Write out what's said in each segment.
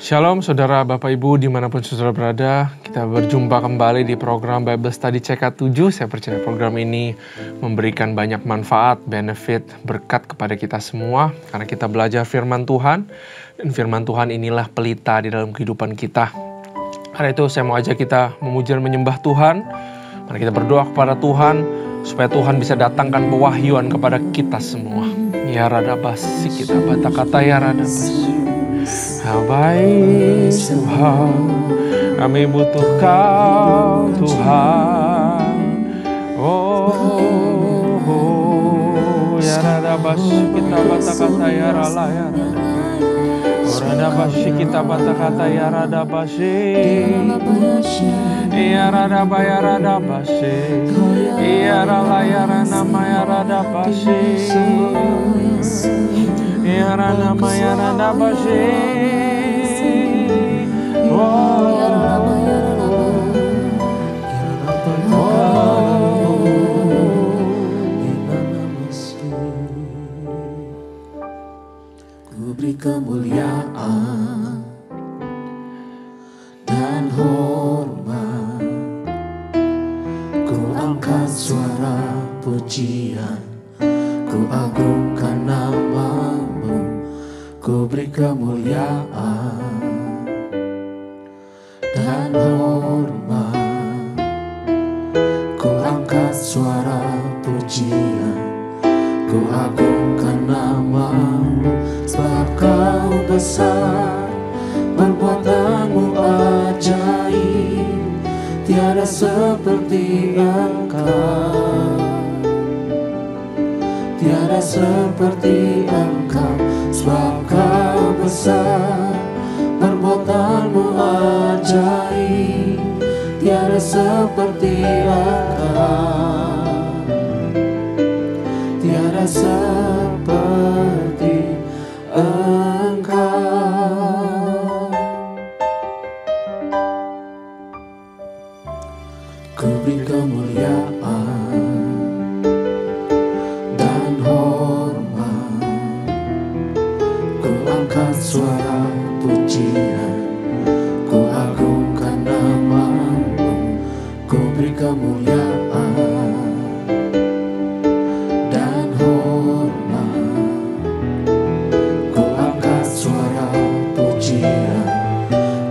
Shalom saudara Bapak Ibu dimanapun saudara berada. Kita berjumpa kembali di program Bible Study CK7. Saya percaya program ini memberikan banyak manfaat, benefit, berkat kepada kita semua. Karena kita belajar firman Tuhan. Dan firman Tuhan inilah pelita di dalam kehidupan kita. Karena itu saya mau ajak kita memuji dan menyembah Tuhan. Mari kita berdoa kepada Tuhan supaya Tuhan bisa datangkan pewahyuan kepada kita semua. Ya radabasi kita kata ya radabasi. Baik Tuhan, kami butuh Kau Tuhan. Ya radabasi kita kata ya rala ya radabasi kita kata ya radabasi. Ya radabasi. Ya rala ya nama ya radabasi. Ya nama ya radabasi. Ku beri kemuliaan dan hormat, ku angkat suara pujian, ku agungkan namamu, ku beri kemuliaan dan hormat, ku angkat suara pujian, ku agungkan namamu, sebab Kau besar, perbuatanmu ajaib, tiada seperti Engkau, tiada seperti Engkau, sebab Kau besar, perbuatanmu ajaib, tiada seperti Engkau, tiada seperti Engkau. Ku beri kemuliaan dan hormat, ku angkat suara pujian, ku agungkan namamu, ku beri kemuliaan dan hormat, ku angkat suara pujian,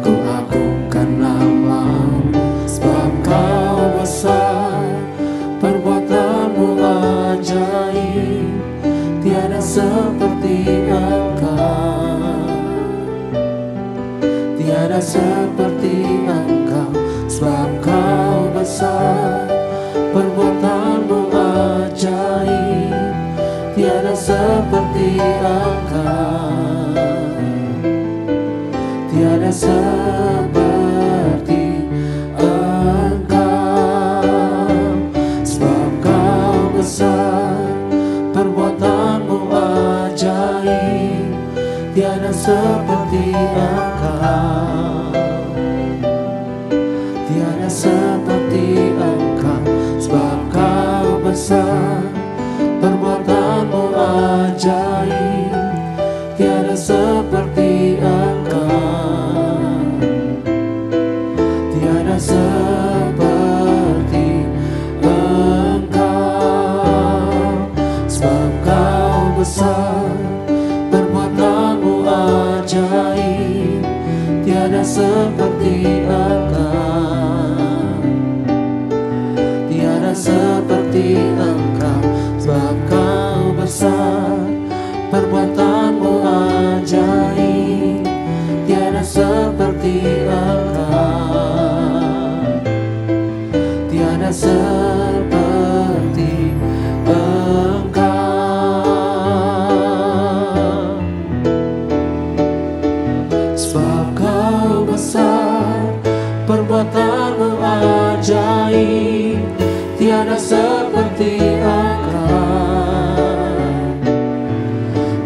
ku agungkan namamu, sebab Kau besar, perbuatanmu ajaib, tiada seperti Engkau, tiada seperti Engkau, sebab Kau besar, perbuatanmu ajaib, tiada seperti Engkau, tiada seperti Engkau, sebab Kau besar, perbuatanmu ajaib, tiada seperti Engkau, tiada seperti Engkau, sebab Kau besar, perbuatanmu ajaib, tiada seperti Engkau, tiada seperti Engkau, sebab Kau besar, perbuatanmu ajaib, tiada seperti Engkau, tiada seperti Engkau, sebab Kau besar, perbuatanmu ajaib, tiada seperti Engkau, tiada seperti Engkau, sebab Kau besar, perbuatanmu ajaib, tiada seperti Engkau,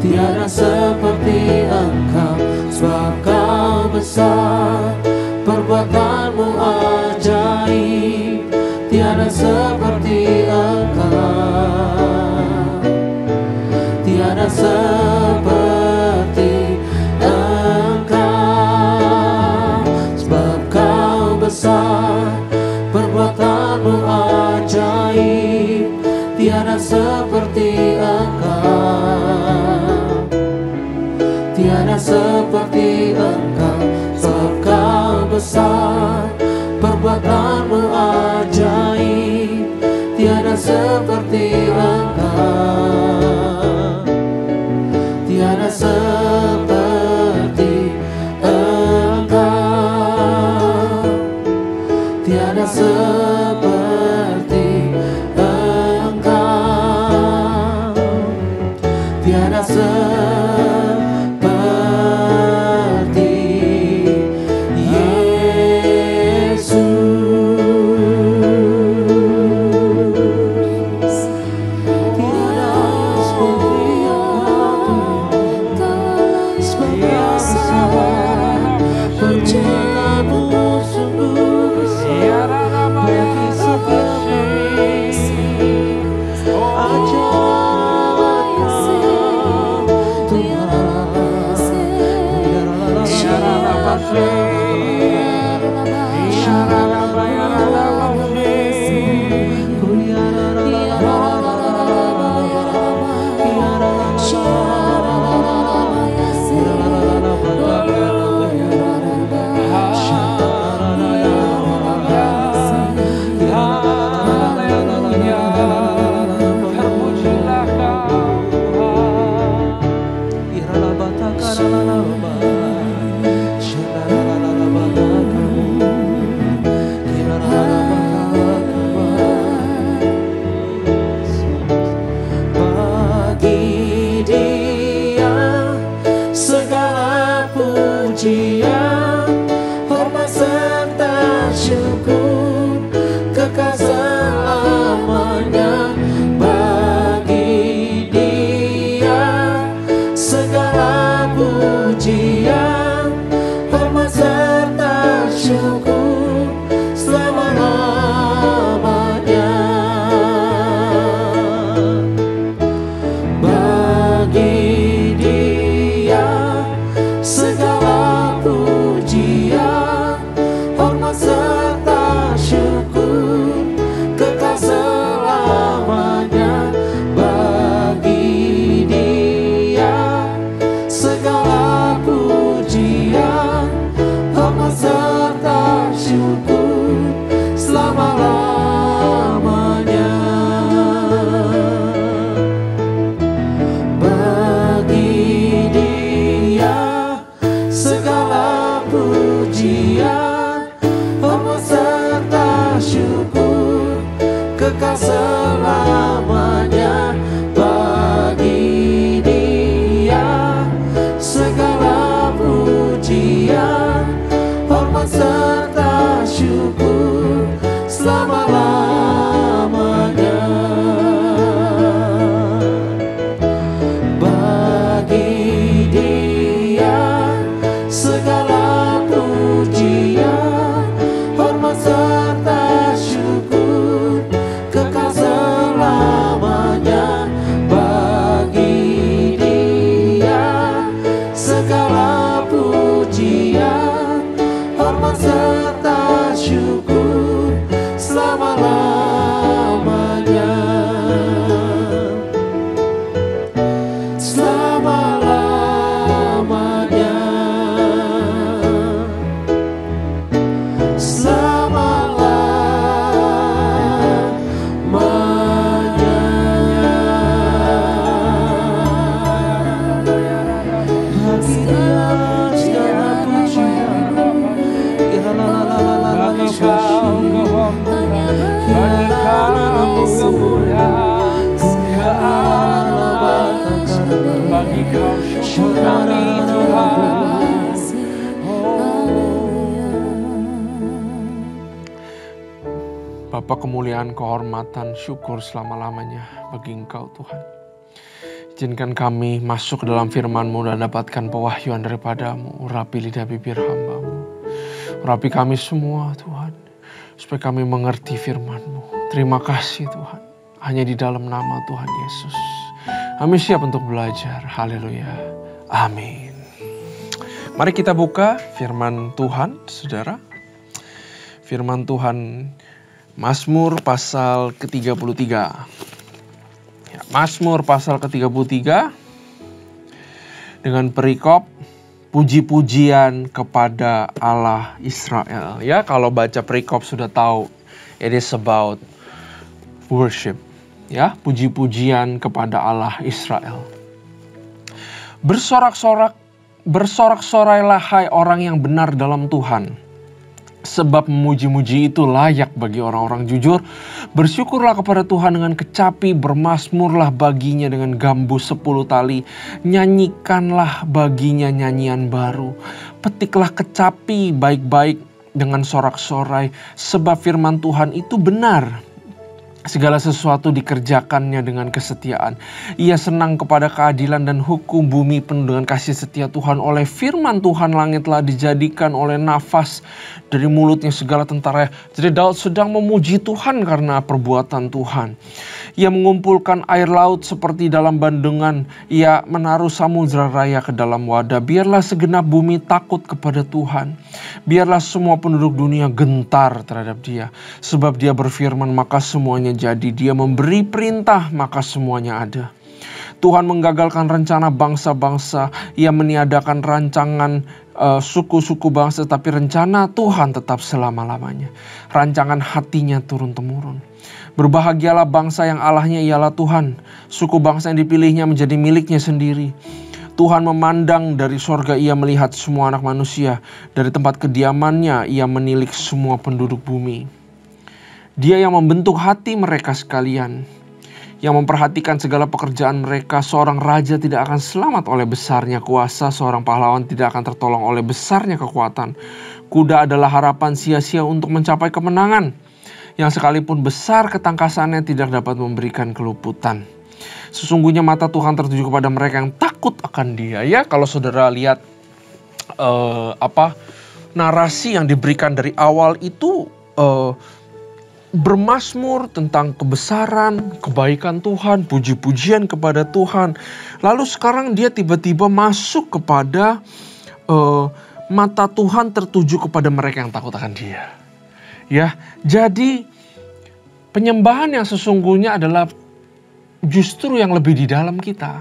tiada seperti Engkau, sebab Kau besar, perbuatanmu ajaib, tiada seperti Engkau, tiada seperti Engkau. seperti Engkau, tiada seperti Engkau, sebab Kau besar, perbuatanmu ajaib, tiada seperti Engkau, tiada seperti Engkau, tiada seperti Engkau, tiada seperti Yesus. Tiada seperti Engkau, seperti percayamu sungguh besar bagi setiap Bapa, kemuliaan, kehormatan, syukur selama-lamanya bagi Engkau Tuhan. Izinkan kami masuk ke dalam firman-Mu dan dapatkan pewahyuan daripada-Mu. Urapi lidah bibir hamba-Mu. Urapi kami semua Tuhan, supaya kami mengerti firman-Mu. Terima kasih Tuhan, hanya di dalam nama Tuhan Yesus. Kami siap untuk belajar. Haleluya. Amin. Mari kita buka firman Tuhan, saudara. Firman Tuhan Mazmur pasal ke-33. Ya. Mazmur pasal ke-33 dengan perikop puji-pujian kepada Allah Israel. Ya, kalau baca perikop sudah tahu, it is about worship. Ya, puji-pujian kepada Allah Israel. Bersorak-sorailah hai orang yang benar dalam Tuhan. Sebab memuji-muji itu layak bagi orang-orang jujur. Bersyukurlah kepada Tuhan dengan kecapi, bermazmurlah baginya dengan gambus 10 tali. Nyanyikanlah baginya nyanyian baru. Petiklah kecapi baik-baik dengan sorak-sorai. Sebab firman Tuhan itu benar. Segala sesuatu dikerjakannya dengan kesetiaan. Ia senang kepada keadilan dan hukum, bumi penuh dengan kasih setia Tuhan. Oleh firman Tuhan langit telah dijadikan, oleh nafas dari mulutnya segala tentara. Jadi Daud sedang memuji Tuhan karena perbuatan Tuhan. Ia mengumpulkan air laut seperti dalam bandungan. Ia menaruh samudra raya ke dalam wadah. Biarlah segenap bumi takut kepada Tuhan. Biarlah semua penduduk dunia gentar terhadap Dia. Sebab Dia berfirman maka semuanya jadi. Dia memberi perintah maka semuanya ada. Tuhan menggagalkan rencana bangsa-bangsa. Ia meniadakan rancangan suku-suku bangsa. Tapi rencana Tuhan tetap selama-lamanya. Rancangan hatinya turun-temurun. Berbahagialah bangsa yang Allahnya ialah Tuhan. Suku bangsa yang dipilihnya menjadi miliknya sendiri. Tuhan memandang dari sorga, Ia melihat semua anak manusia. Dari tempat kediamannya Ia menilik semua penduduk bumi. Dia yang membentuk hati mereka sekalian, yang memperhatikan segala pekerjaan mereka. Seorang raja tidak akan selamat oleh besarnya kuasa, seorang pahlawan tidak akan tertolong oleh besarnya kekuatan. Kuda adalah harapan sia-sia untuk mencapai kemenangan, yang sekalipun besar ketangkasannya tidak dapat memberikan keluputan. Sesungguhnya mata Tuhan tertuju kepada mereka yang takut akan Dia. Ya, kalau saudara lihat narasi yang diberikan dari awal itu bermazmur tentang kebesaran, kebaikan Tuhan, puji-pujian kepada Tuhan. Lalu sekarang dia tiba-tiba masuk kepada mata Tuhan tertuju kepada mereka yang takut akan Dia. Ya, jadi penyembahan yang sesungguhnya adalah justru yang lebih di dalam kita.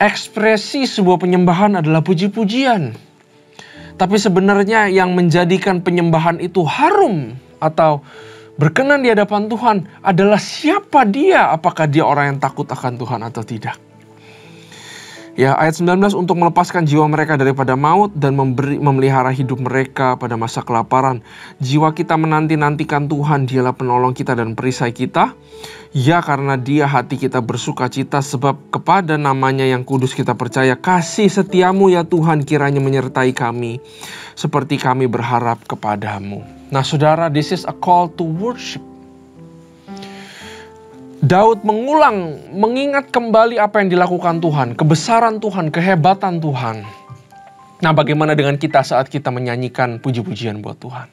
Ekspresi sebuah penyembahan adalah puji-pujian. Tapi sebenarnya yang menjadikan penyembahan itu harum atau berkenan di hadapan Tuhan adalah siapa Dia. Apakah Dia orang yang takut akan Tuhan atau tidak. Ya, ayat 19, untuk melepaskan jiwa mereka daripada maut dan memelihara hidup mereka pada masa kelaparan. Jiwa kita menanti-nantikan Tuhan, Dialah penolong kita dan perisai kita. Ya, karena Dia hati kita bersuka cita, sebab kepada namanya yang kudus kita percaya. Kasih setiamu ya Tuhan kiranya menyertai kami, seperti kami berharap kepadamu. Nah saudara, this is a call to worship. Daud mengingat kembali apa yang dilakukan Tuhan, kebesaran Tuhan, kehebatan Tuhan. Nah, bagaimana dengan kita saat kita menyanyikan puji-pujian buat Tuhan?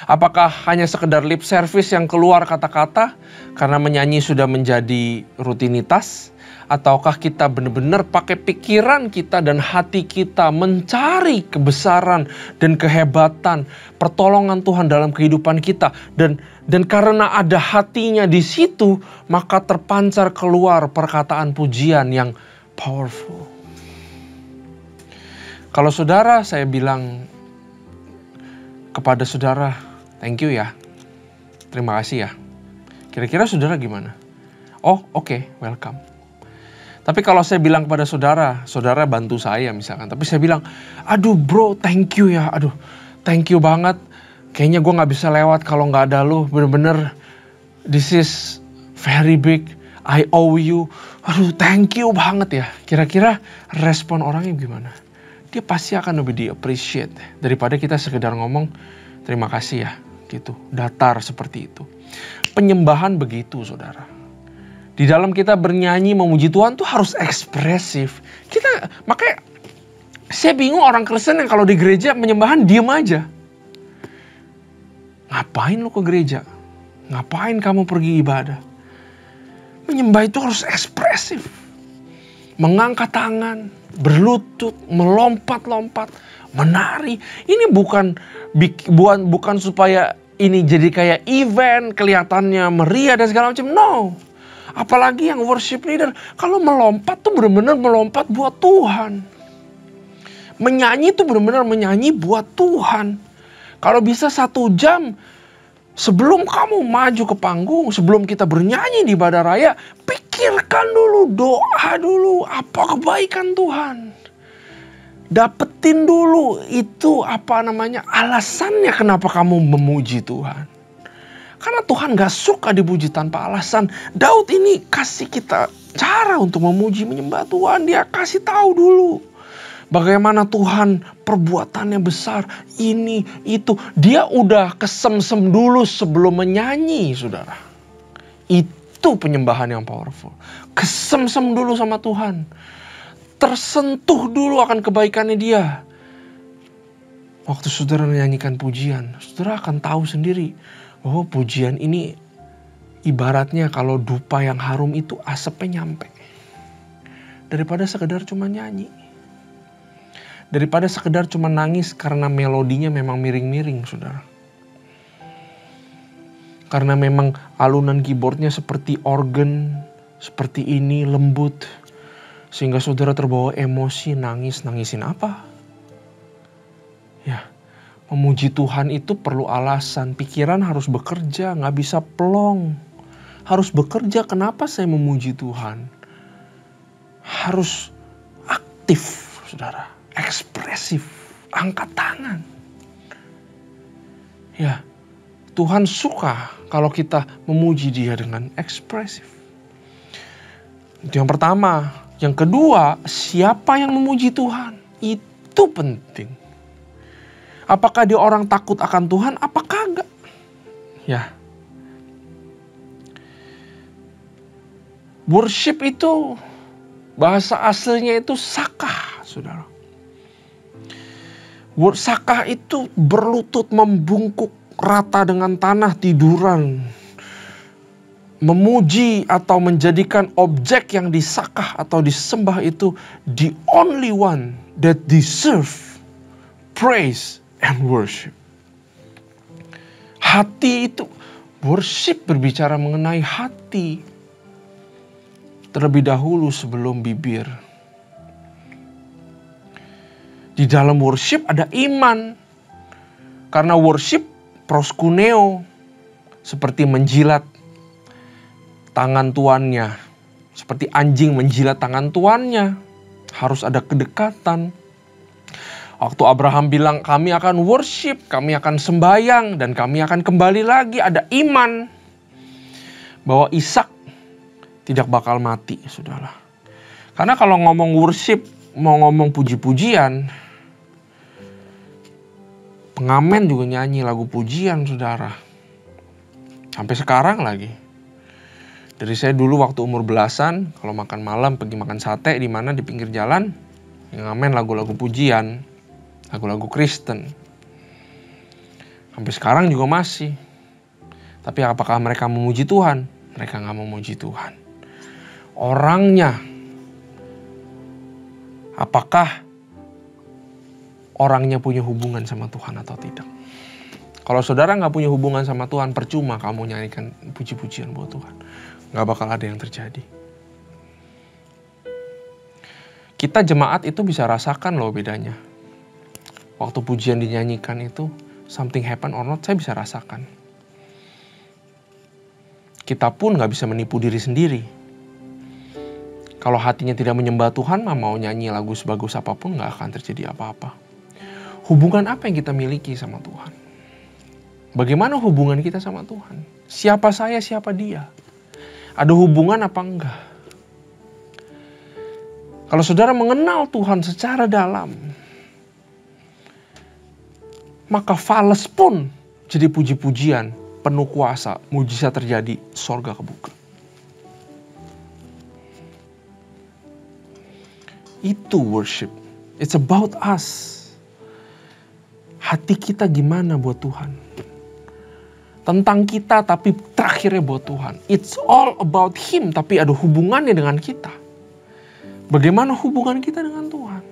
Apakah hanya sekedar lip service yang keluar kata-kata karena menyanyi sudah menjadi rutinitas? Ataukah kita benar-benar pakai pikiran kita dan hati kita mencari kebesaran dan kehebatan, pertolongan Tuhan dalam kehidupan kita. Dan karena ada hatinya di situ, maka terpancar keluar perkataan pujian yang powerful. Kalau saudara, saya bilang kepada saudara, thank you ya. Terima kasih ya. Kira-kira saudara gimana? Oh, oke, welcome. Tapi kalau saya bilang kepada saudara, saudara bantu saya misalkan. Tapi saya bilang, aduh bro, thank you ya. Aduh, thank you banget. Kayaknya gue gak bisa lewat kalau gak ada lu. Bener-bener, this is very big. I owe you. Aduh, thank you banget ya. Kira-kira respon orangnya gimana? Dia pasti akan lebih di-appreciate daripada kita sekedar ngomong, terima kasih ya. Gitu, datar seperti itu. Penyembahan begitu saudara. Di dalam kita bernyanyi memuji Tuhan tuh harus ekspresif. Makanya saya bingung orang Kristen yang kalau di gereja penyembahan diem aja. Ngapain lu ke gereja? Ngapain kamu pergi ibadah? Menyembah itu harus ekspresif. Mengangkat tangan, berlutut, melompat-lompat, menari. Ini bukan supaya ini jadi kayak event, kelihatannya meriah dan segala macam. No. Apalagi yang worship leader. Kalau melompat tuh benar-benar melompat buat Tuhan. Menyanyi tuh benar-benar menyanyi buat Tuhan. Kalau bisa 1 jam sebelum kamu maju ke panggung, sebelum kita bernyanyi di ibadah raya, pikirkan dulu, doa dulu, apa kebaikan Tuhan. Dapetin dulu itu alasannya kenapa kamu memuji Tuhan. Karena Tuhan gak suka dipuji tanpa alasan. Daud ini kasih kita cara untuk memuji menyembah Tuhan. Dia kasih tahu dulu bagaimana Tuhan perbuatannya besar, ini, itu. Dia udah kesemsem dulu sebelum menyanyi, saudara. Itu penyembahan yang powerful. Kesemsem dulu sama Tuhan. Tersentuh dulu akan kebaikannya dia. Waktu saudara menyanyikan pujian, saudara akan tahu sendiri. Oh, pujian ini ibaratnya kalau dupa yang harum itu asapnya nyampe. Daripada sekedar cuma nyanyi. Daripada sekedar cuma nangis karena melodinya memang miring-miring, saudara. Karena memang alunan keyboardnya seperti organ, seperti ini, lembut. Sehingga saudara terbawa emosi, nangisin apa? Ya, memuji Tuhan itu perlu alasan. Pikiran harus bekerja, gak bisa plong. Harus bekerja, kenapa saya memuji Tuhan? Harus aktif, saudara. Ekspresif, angkat tangan. Ya, Tuhan suka kalau kita memuji Dia dengan ekspresif. Itu yang pertama. Yang kedua, siapa yang memuji Tuhan? Itu penting. Apakah dia orang takut akan Tuhan? Apakah enggak? Ya. Worship itu, bahasa aslinya itu sakah, saudara. Sakah itu berlutut, membungkuk rata dengan tanah, tiduran. Memuji atau menjadikan objek yang disakah atau disembah itu the only one that deserve praise and worship. Hati itu, worship berbicara mengenai hati. Terlebih dahulu sebelum bibir. Di dalam worship ada iman. Karena worship proskuneo, seperti menjilat tangan tuannya. Seperti anjing menjilat tangan tuannya. Harus ada kedekatan. Waktu Abraham bilang kami akan worship, kami akan sembayang, dan kami akan kembali lagi, ada iman. Bahwa Ishak tidak bakal mati, saudara. Karena kalau ngomong worship, mau ngomong puji-pujian, pengamen juga nyanyi lagu pujian, saudara. Sampai sekarang lagi. Dari saya dulu waktu umur belasan, kalau makan malam pergi makan sate di mana di pinggir jalan, yang ngamen lagu-lagu pujian, lagu-lagu Kristen. Sampai sekarang juga masih. Tapi apakah mereka memuji Tuhan? Mereka nggak memuji Tuhan. Orangnya, apakah orangnya punya hubungan sama Tuhan atau tidak? Kalau saudara nggak punya hubungan sama Tuhan, percuma kamu nyanyikan puji-pujian buat Tuhan. Nggak bakal ada yang terjadi. Kita jemaat itu bisa rasakan loh bedanya. Waktu pujian dinyanyikan itu, something happen or not, saya bisa rasakan. Kita pun nggak bisa menipu diri sendiri. Kalau hatinya tidak menyembah Tuhan, mau nyanyi lagu sebagus apapun nggak akan terjadi apa-apa. Hubungan apa yang kita miliki sama Tuhan? Bagaimana hubungan kita sama Tuhan? Siapa saya, siapa dia? Ada hubungan apa enggak? Kalau saudara mengenal Tuhan secara dalam, maka fales pun jadi puji-pujian, penuh kuasa, mujizat terjadi, sorga kebuka. Itu worship. It's about us. Hati kita gimana buat Tuhan? Tentang kita tapi terakhirnya buat Tuhan. It's all about Him tapi ada hubungannya dengan kita. Bagaimana hubungan kita dengan Tuhan?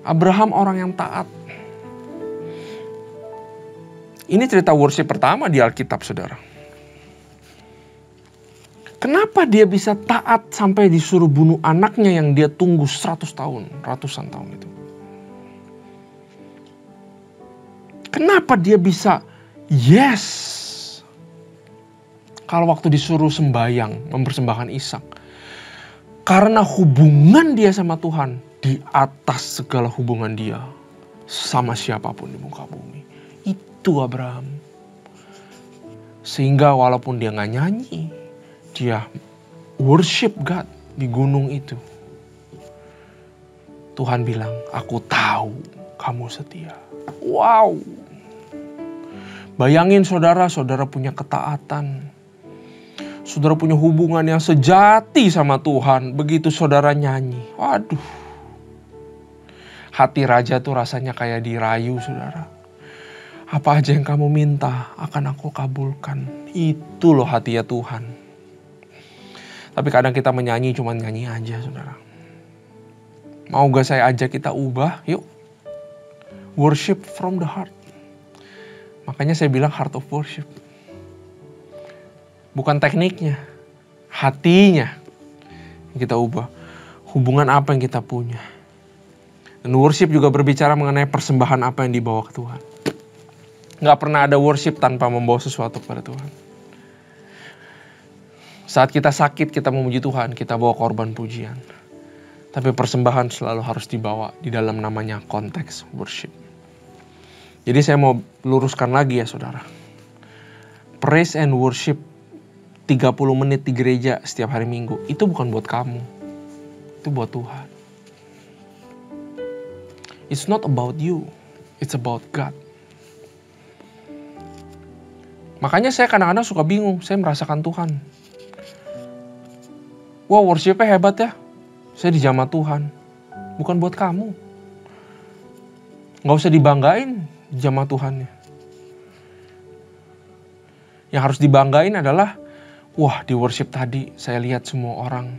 Abraham orang yang taat. Ini cerita worship pertama di Alkitab, saudara. Kenapa dia bisa taat sampai disuruh bunuh anaknya yang dia tunggu 100 tahun, ratusan tahun itu? Kenapa dia bisa yes kalau waktu disuruh sembahyang, mempersembahkan Ishak? Karena hubungan dia sama Tuhan di atas segala hubungan dia sama siapapun di muka bumi. Itu Abraham. Sehingga walaupun dia gak nyanyi, dia worship God di gunung itu. Tuhan bilang, aku tahu kamu setia. Wow. Bayangin saudara punya ketaatan. Saudara punya hubungan yang sejati sama Tuhan. Begitu saudara nyanyi. Waduh. Hati raja tuh rasanya kayak dirayu saudara. Apa aja yang kamu minta akan aku kabulkan. Itu loh hati ya Tuhan. Tapi kadang kita menyanyi cuma nyanyi aja saudara. Mau gak saya ajak kita ubah? Yuk. Worship from the heart. Makanya saya bilang heart of worship. Bukan tekniknya, hatinya yang kita ubah. Hubungan apa yang kita punya. Dan worship juga berbicara mengenai persembahan apa yang dibawa ke Tuhan. Gak pernah ada worship tanpa membawa sesuatu kepada Tuhan. Saat kita sakit, kita memuji Tuhan, kita bawa korban pujian. Tapi persembahan selalu harus dibawa di dalam namanya konteks worship. Jadi saya mau luruskan lagi ya saudara. Praise and worship 30 menit di gereja setiap hari Minggu. Itu bukan buat kamu. Itu buat Tuhan. It's not about you. It's about God. Makanya saya kadang-kadang suka bingung. Saya merasakan Tuhan. Wah, worshipnya hebat ya. Saya dijamah Tuhan. Bukan buat kamu. Gak usah dibanggain jamah Tuhannya. Yang harus dibanggain adalah, wah di worship tadi saya lihat semua orang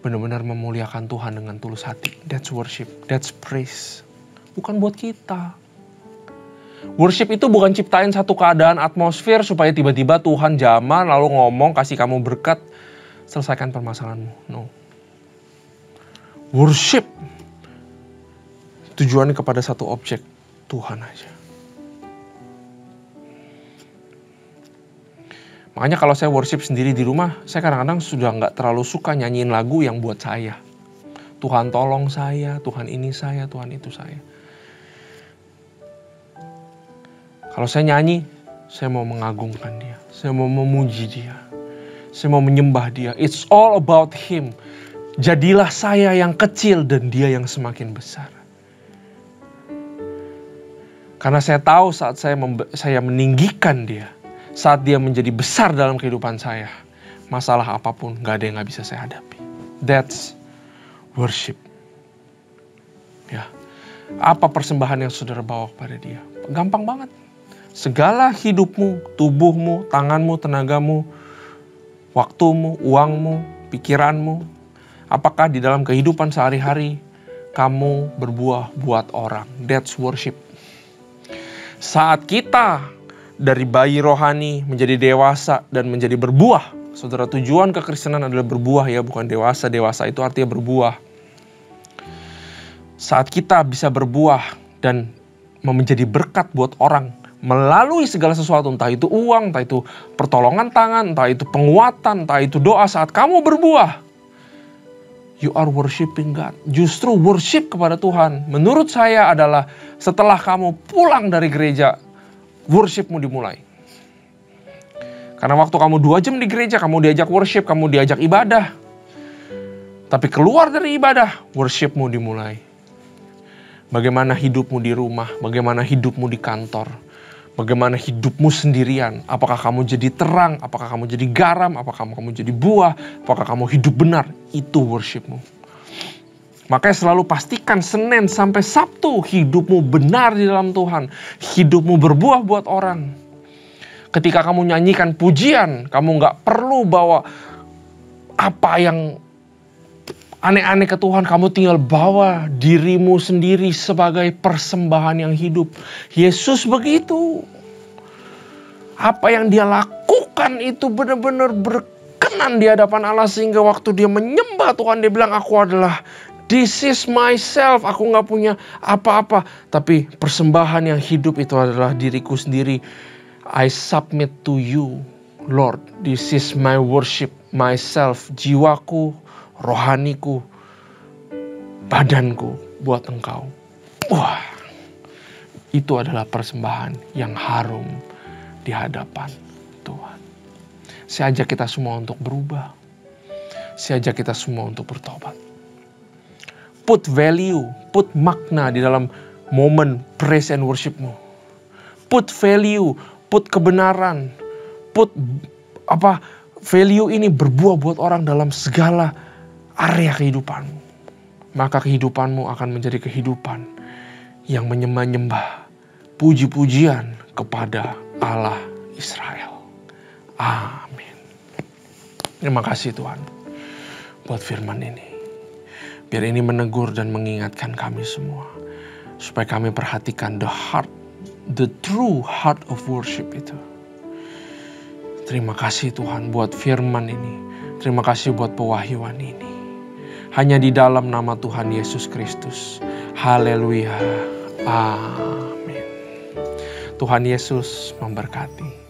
benar-benar memuliakan Tuhan dengan tulus hati. That's worship, that's praise. Bukan buat kita. Worship itu bukan ciptain satu keadaan atmosfer supaya tiba-tiba Tuhan jamah lalu ngomong kasih kamu berkat, selesaikan permasalahanmu. No. Worship tujuannya kepada satu objek, Tuhan aja. Makanya kalau saya worship sendiri di rumah, saya kadang-kadang sudah nggak terlalu suka nyanyiin lagu yang buat saya. Tuhan tolong saya, Tuhan ini saya, Tuhan itu saya. Kalau saya nyanyi, saya mau mengagungkan dia. Saya mau memuji dia. Saya mau menyembah dia. It's all about him. Jadilah saya yang kecil dan dia yang semakin besar. Karena saya tahu saat saya meninggikan dia, saat dia menjadi besar dalam kehidupan saya, masalah apapun gak ada yang gak bisa saya hadapi. That's worship. Ya, apa persembahan yang saudara bawa kepada dia? Gampang banget. Segala hidupmu, tubuhmu, tanganmu, tenagamu, waktumu, uangmu, pikiranmu, apakah di dalam kehidupan sehari-hari kamu berbuah buat orang? That's worship. Saat kita dari bayi rohani menjadi dewasa dan menjadi berbuah. Saudara, tujuan kekristenan adalah berbuah ya, bukan dewasa. Dewasa itu artinya berbuah. Saat kita bisa berbuah dan menjadi berkat buat orang melalui segala sesuatu, entah itu uang, entah itu pertolongan tangan, entah itu penguatan, entah itu doa, saat kamu berbuah, you are worshiping God. Justru worship kepada Tuhan, menurut saya adalah setelah kamu pulang dari gereja, worshipmu dimulai. Karena waktu kamu 2 jam di gereja, kamu diajak worship, kamu diajak ibadah. Tapi keluar dari ibadah, worshipmu dimulai. Bagaimana hidupmu di rumah, bagaimana hidupmu di kantor, bagaimana hidupmu sendirian. Apakah kamu jadi terang, apakah kamu jadi garam, apakah kamu jadi buah, apakah kamu hidup benar. Itu worshipmu. Makanya selalu pastikan Senin sampai Sabtu hidupmu benar di dalam Tuhan. Hidupmu berbuah buat orang. Ketika kamu nyanyikan pujian, kamu gak perlu bawa apa yang aneh-aneh ke Tuhan. Kamu tinggal bawa dirimu sendiri sebagai persembahan yang hidup. Yesus begitu. Apa yang dia lakukan itu benar-benar berkenan keyakinan di hadapan Allah sehingga waktu dia menyembah Tuhan dia bilang, aku adalah this is myself. Aku gak punya apa-apa. Tapi persembahan yang hidup itu adalah diriku sendiri. I submit to you, Lord. This is my worship, myself. Jiwaku, rohaniku, badanku buat Engkau. Wah, itu adalah persembahan yang harum di hadapan Tuhan. Saya ajak kita semua untuk berubah. Saya ajak kita semua untuk bertobat. Put value, put makna di dalam momen praise and worshipmu. Put value, put kebenaran, put value ini berbuah buat orang dalam segala area kehidupanmu. Maka kehidupanmu akan menjadi kehidupan yang menyembah-nyembah puji-pujian kepada Allah Israel. Amin. Terima kasih Tuhan buat firman ini. Biar ini menegur dan mengingatkan kami semua. Supaya kami perhatikan the true heart of worship itu. Terima kasih Tuhan buat firman ini. Terima kasih buat pewahyuan ini. Hanya di dalam nama Tuhan Yesus Kristus. Haleluya. Amin. Tuhan Yesus memberkati.